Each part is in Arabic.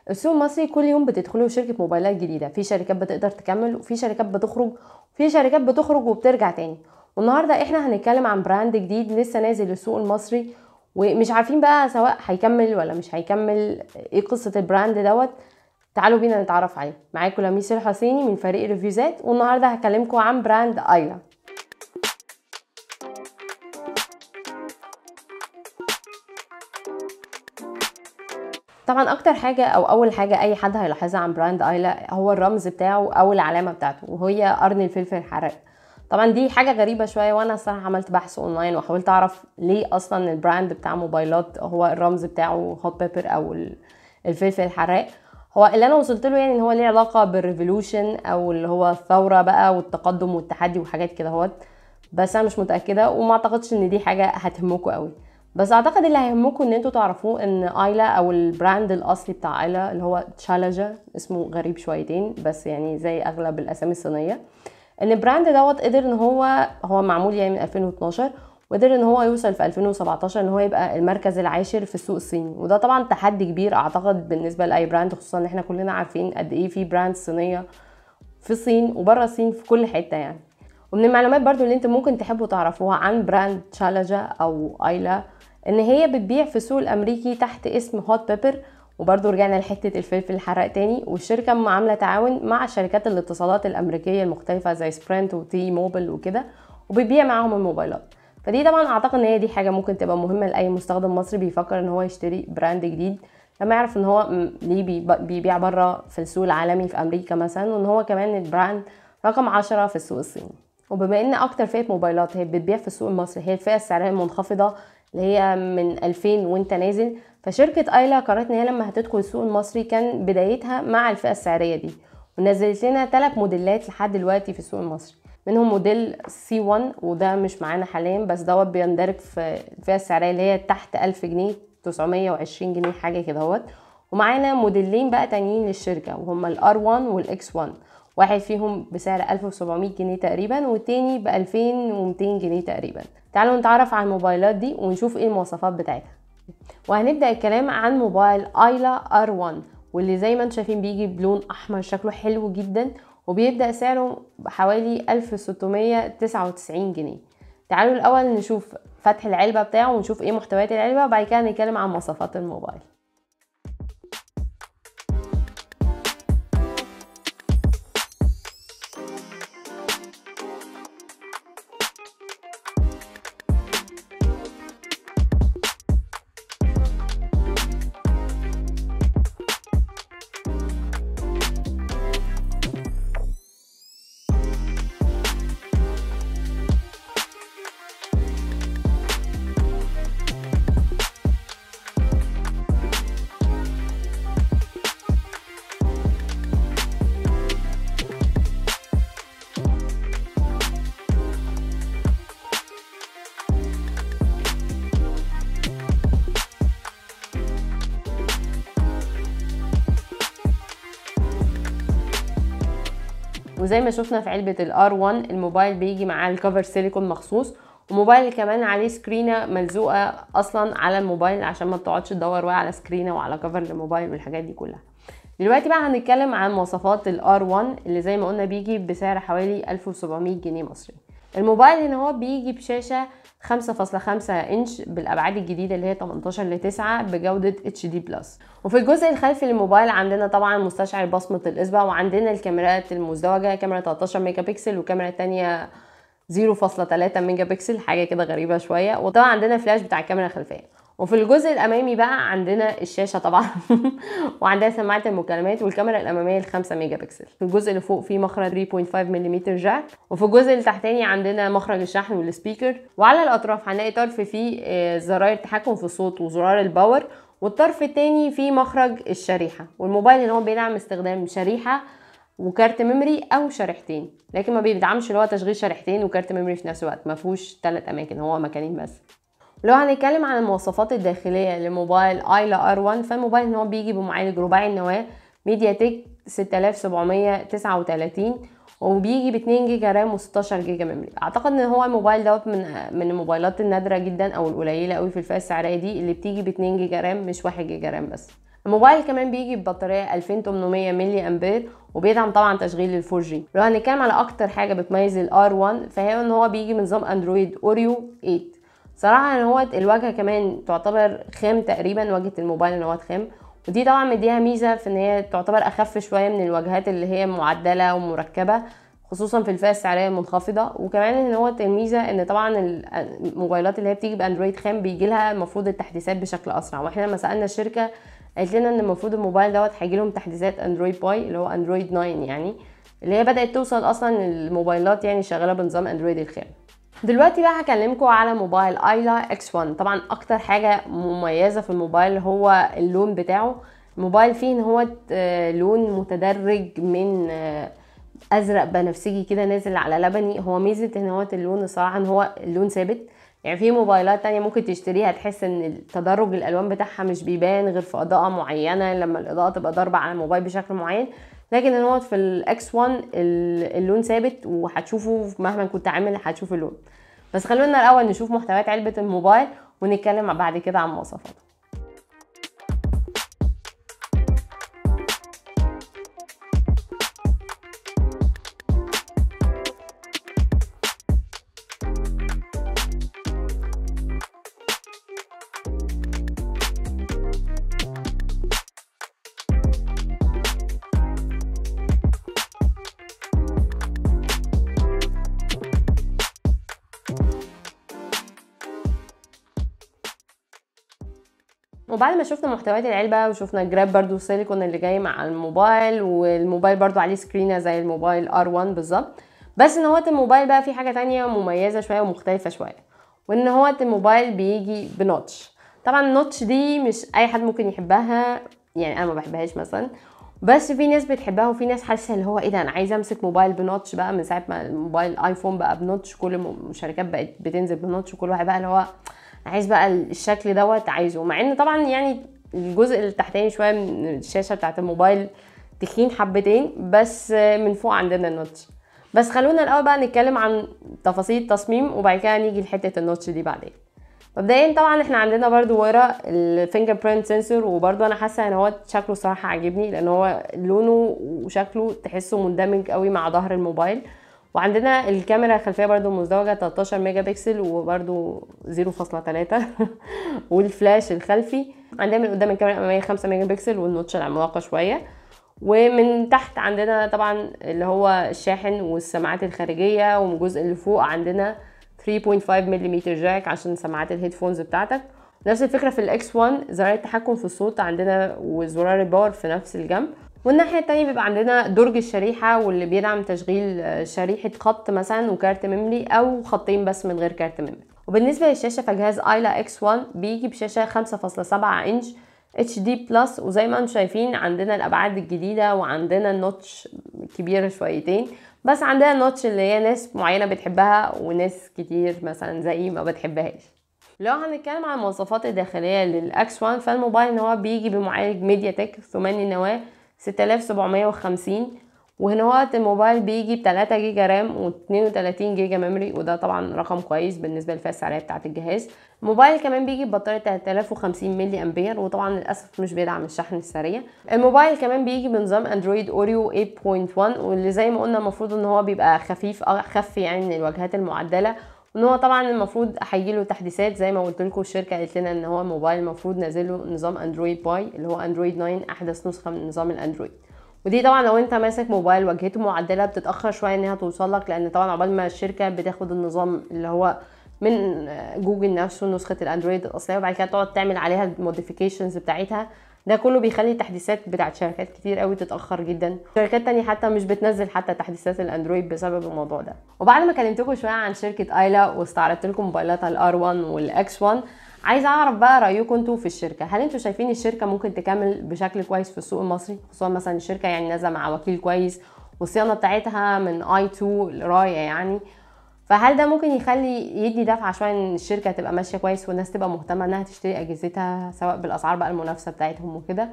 السوق المصري كل يوم بتدخله شركة موبايلات جديدة، في شركات بتقدر تكمل وفي شركات بتخرج وفي شركات بتخرج وبترجع تاني. والنهاردة احنا هنتكلم عن براند جديد لسه نازل للسوق المصري، ومش عارفين بقى سواء هيكمل ولا مش هيكمل، ايه قصة البراند دوت. تعالوا بينا نتعرف عليه. معاكم لميس الحسيني من فريق ريفيوزات، والنهاردة هكلمكم عن براند ايلا. طبعا اكتر حاجه او اول حاجه اي حد هيلاحظها عن براند ايلا هو الرمز بتاعه او العلامه بتاعته، وهي قرن الفلفل الحراق. طبعا دي حاجه غريبه شويه، وانا الصراحه عملت بحث اونلاين وحاولت اعرف ليه اصلا البراند بتاع موبايلات هو الرمز بتاعه هوت بيبر او الفلفل الحراق. هو اللي انا وصلت له يعني ان هو ليه علاقه بالريفولوشن او اللي هو الثوره بقى والتقدم والتحدي وحاجات كده اهوت، بس انا مش متاكده وما اعتقدش ان دي حاجه هتهمكم قوي. بس اعتقد اللي هيهمكم ان انتوا تعرفوه ان ايلا او البراند الاصلي بتاع ايلا اللي هو تشالنجر، اسمه غريب شويتين بس يعني زي اغلب الاسامي الصينيه، ان البراند دوت قدر ان هو معمول يعني من 2012، وقدر ان هو يوصل في 2017 ان هو يبقى المركز العاشر في السوق الصيني. وده طبعا تحدي كبير اعتقد بالنسبه لاي براند، خصوصا ان احنا كلنا عارفين قد ايه في براند صينيه في الصين وبره الصين في كل حته يعني. ومن المعلومات برضو اللي انت ممكن تحبوا تعرفوها عن براند تشالنجر او ايلا، ان هي بتبيع في السوق الامريكي تحت اسم هوت بيبر. وبرضو رجعنا لحته الفلفل الحراق تاني، والشركه عامله تعاون مع شركات الاتصالات الامريكيه المختلفه زي سبرنت وتي موبل وكده، وبتبيع معاهم الموبايلات. فدي طبعا اعتقد ان هي دي حاجه ممكن تبقى مهمه لاي مستخدم مصري بيفكر ان هو يشتري براند جديد، لما يعرف ان هو ليه بيبيع بره في السوق العالمي في امريكا مثلا، وان هو كمان البراند رقم 10 في السوق الصيني. وبما ان اكتر فئه موبايلات هي بتبيع في السوق المصري هي الفئه السعريه المنخفضه اللي هي من 2000 وانت نازل، فشركه ايلا قررت ان هي لما هتدخل السوق المصري كان بدايتها مع الفئه السعريه دي، ونزلت لنا 3 موديلات لحد دلوقتي في السوق المصري. منهم موديل C1 وده مش معانا حاليا، بس دوت بيندرج في الفئه السعريه اللي هي تحت 1000 جنيه 920 جنيه حاجه كده اهوت. ومعانا موديلين بقى تانيين للشركه وهما الR1 والX1، واحد فيهم بسعر 1700 جنيه تقريبا والتاني ب 2200 جنيه تقريبا. تعالوا نتعرف على الموبايلات دي ونشوف ايه المواصفات بتاعتها. وهنبدأ الكلام عن موبايل ايلا R1، واللي زي ما انتم شايفين بيجي بلون احمر شكله حلو جدا، وبيبدأ سعره بحوالي 1699 جنيه. تعالوا الاول نشوف فتح العلبة بتاعه ونشوف ايه محتويات العلبة، وبعد كده نتكلم عن مواصفات الموبايل. وزي ما شفنا في علبة الR1 الموبايل بيجي معاه الكفر سيليكون مخصوص، وموبايل كمان عليه سكرينة ملزوقة اصلا على الموبايل عشان ما تقعدش تدور على سكرينة وعلى كفر للموبايل والحاجات دي كلها. دلوقتي بقى هنتكلم عن مواصفات الR1 اللي زي ما قلنا بيجي بسعر حوالي 1700 جنيه مصري. الموبايل هنا هو بيجي بشاشة 5.5 انش بالابعاد الجديده اللي هي 18:9 بجوده HD+. وفي الجزء الخلفي للموبايل عندنا طبعا مستشعر بصمه الاصبع، وعندنا الكاميرات المزدوجه، كاميرا 13 ميجا بكسل وكاميرا تانية 0.3 ميجا بكسل، حاجه كده غريبه شويه. وطبعا عندنا فلاش بتاع الكاميرا الخلفيه. وفي الجزء الامامي بقى عندنا الشاشه طبعا وعندنا سماعه المكالمات والكاميرا الاماميه 5 ميجا بكسل. في الجزء اللي فوق فيه مخرج 3.5 ملم جاك، وفي الجزء اللي تحتاني عندنا مخرج الشحن والسبيكر. وعلى الاطراف هنلاقي طرف فيه زراير التحكم في الصوت وزرار الباور، والطرف التاني فيه مخرج الشريحه. والموبايل اللي هو بيدعم استخدام شريحه وكارت ميموري او شريحتين، لكن ما بيدعمش اللي هو تشغيل شريحتين وكارت ميموري في نفس الوقت، ما فيهوش 3 اماكن، هو مكانين بس. لو هنتكلم عن المواصفات الداخليه لموبايل ايلا R1، فالموبايل ان هو بيجي بمعالج رباعي النواه ميدياتك 6739، وبيجي ب 2 جيجا رام و16 جيجا ميموري. اعتقد ان هو الموبايل دوت من الموبايلات النادره جدا او القليله قوي في الفئه السعريه دي اللي بتيجي ب 2 جيجا رام مش 1 جيجا رام بس. الموبايل كمان بيجي ببطاريه 2800 ملي امبير، وبيدعم طبعا تشغيل ال 4G. لو هنتكلم على اكتر حاجه بتميز ال R1 فهي ان هو بيجي بنظام اندرويد اوريو 8. صراحه ان هو الواجهه كمان تعتبر خام تقريبا، واجهه الموبايل ان هو خام، ودي طبعا مديها ميزه في ان هي تعتبر اخف شويه من الواجهات اللي هي معدله ومركبه، خصوصا في الفئه السعريه المنخفضه. وكمان ان هو الميزه ان طبعا الموبايلات اللي هي بتيجي باندرويد خام بيجي لها المفروض التحديثات بشكل اسرع، واحنا لما سالنا الشركه قالت لنا ان المفروض الموبايل دوت هيجي لهم تحديثات اندرويد باي اللي هو اندرويد 9 يعني، اللي هي بدات توصل اصلا للموبايلات يعني شغاله بنظام اندرويد الخام. دلوقتي بقى هكلمكم على موبايل ايلا اكس 1. طبعا اكتر حاجه مميزه في الموبايل هو اللون بتاعه. الموبايل فيه ان هو لون متدرج من ازرق بنفسجي كده نازل على لبني. هو ميزه ان هو اللون الصراحه ان هو اللون ثابت، يعني في موبايلات تانية ممكن تشتريها تحس ان تدرج الالوان بتاعها مش بيبان غير في اضاءه معينه لما الاضاءه تبقى ضاربه على الموبايل بشكل معين، لكن ان هو في الاكس 1 اللون ثابت وهتشوفه مهما كنت عامل هتشوف اللون. بس خلونا الاول نشوف محتويات علبه الموبايل ونتكلم بعد كده عن مواصفاته. وبعد ما شفنا محتويات العلبه وشفنا الجراب برضو السيليكون اللي جاي مع الموبايل، والموبايل برضو عليه سكرينه زي الموبايل R1 بالظبط، بس ان هو الموبايل بقى فيه حاجه تانية مميزه شويه ومختلفه شويه، وان هو الموبايل بيجي بنوتش. طبعا النوتش دي مش اي حد ممكن يحبها، يعني انا ما بحبهاش مثلا، بس في ناس بتحبها وفي ناس حاسه اللي هو ايه ده انا عايزه امسك موبايل بنوتش بقى من ساعه ما الموبايل ايفون بقى بنوتش، كل الشركات بقت بتنزل بنوتش وكل واحد بقى اللي هو عايز بقى الشكل دوت عايزه. مع ان طبعا يعني الجزء التحتاني شويه من الشاشه بتاعه الموبايل تخين حبتين، بس من فوق عندنا النوتش. بس خلونا الاول بقى نتكلم عن تفاصيل التصميم وبعد كده نيجي لحته النوتش دي بعدين. مبدئيا طبعا احنا عندنا برضو ورا الفينجر برينت سنسور، وبرضو انا حاسه ان هو شكله صراحه عاجبني لان هو لونه وشكله تحسه مندمج قوي مع ظهر الموبايل. وعندنا الكاميرا الخلفيه برضو مزدوجه 13 ميجا بكسل وبرضو 0.3 والفلاش الخلفي. عندنا من قدام الكاميرا الاماميه 5 ميجا بكسل والنوتش العملاقه شويه. ومن تحت عندنا طبعا اللي هو الشاحن والسماعات الخارجيه، ومن الجزء اللي فوق عندنا 3.5 ملم جاك عشان سماعات الهيدفونز بتاعتك. نفس الفكره في الاكس 1، زرار التحكم في الصوت عندنا وزرار الباور في نفس الجنب. والناحيه التانية بيبقى عندنا درج الشريحه واللي بيدعم تشغيل شريحه خط مثلا وكارت ميموري او خطين بس من غير كارت ميموري. وبالنسبه للشاشه فجهاز ايلا اكس 1 بيجي بشاشه 5.7 انش HD بلس، وزي ما انتم شايفين عندنا الابعاد الجديده وعندنا النوتش كبيره شويتين، بس عندنا النوتش اللي هي ناس معينه بتحبها وناس كتير مثلا زي ما بتحبهاش. لو هنتكلم عن المواصفات الداخليه للاكس 1 فالموبايل ان هو بيجي بمعالج ميديا تك 8 نواه 6750، وهنا هو الموبايل بيجي ب 3 جيجا رام و32 جيجا ميموري، وده طبعا رقم كويس بالنسبه للفئه السعريه بتاعه الجهاز. الموبايل كمان بيجي ببطاريه 3050 ملي امبير، وطبعا للاسف مش بيدعم الشحن السريع. الموبايل كمان بيجي بنظام اندرويد اوريو 8.1، واللي زي ما قلنا المفروض ان هو بيبقى خفيف اخف يعني من الواجهات المعدله، وان هو طبعا المفروض هيجيله تحديثات زي ما قلت لكم. الشركه قالت لنا ان هو الموبايل المفروض نازل له نظام اندرويد باي اللي هو اندرويد 9 احدث نسخه من نظام الاندرويد. ودي طبعا لو انت ماسك موبايل واجهته معدله بتتاخر شويه انها توصل لك، لان طبعا عقبال ما الشركه بتاخد النظام اللي هو من جوجل نفسه نسخه الاندرويد الاصليه وبعد كده تقعد تعمل عليها الموديفيكيشنز بتاعتها، ده كله بيخلي التحديثات بتاعت شركات كتير قوي تتاخر جدا. شركات تانية حتى مش بتنزل حتى تحديثات الاندرويد بسبب الموضوع ده. وبعد ما كلمتكم شويه عن شركه ايلا واستعرضت لكم موبايلاتها الار 1 والاكس 1، عايزه اعرف بقى رايكم انتوا في الشركه. هل انتوا شايفين الشركه ممكن تكمل بشكل كويس في السوق المصري، خصوصا مثلا الشركه يعني نازله مع وكيل كويس والصيانه بتاعتها من i2 رايه يعني، فهل ده ممكن يخلي يدي دفعه شويه ان الشركه تبقى ماشيه كويس والناس تبقى مهتمه انها تشتري اجهزتها سواء بالاسعار بقى المنافسه بتاعتهم وكده،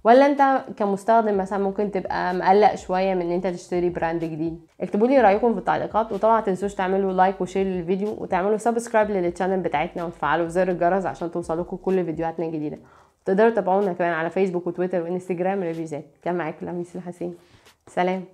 ولا انت كمستخدم مثلا ممكن تبقى مقلق شويه من ان انت تشتري براند جديد؟ اكتبوا لي رايكم في التعليقات، وطبعا ما تنسوش تعملوا لايك وشير للفيديو وتعملوا سبسكرايب للشانل بتاعتنا وتفعلوا زر الجرس عشان توصلكم كل فيديوهاتنا الجديده. تقدروا تتابعونا كمان على فيسبوك وتويتر وانستجرام ريفيوزات. كان معاكم لميس الحسين، سلام.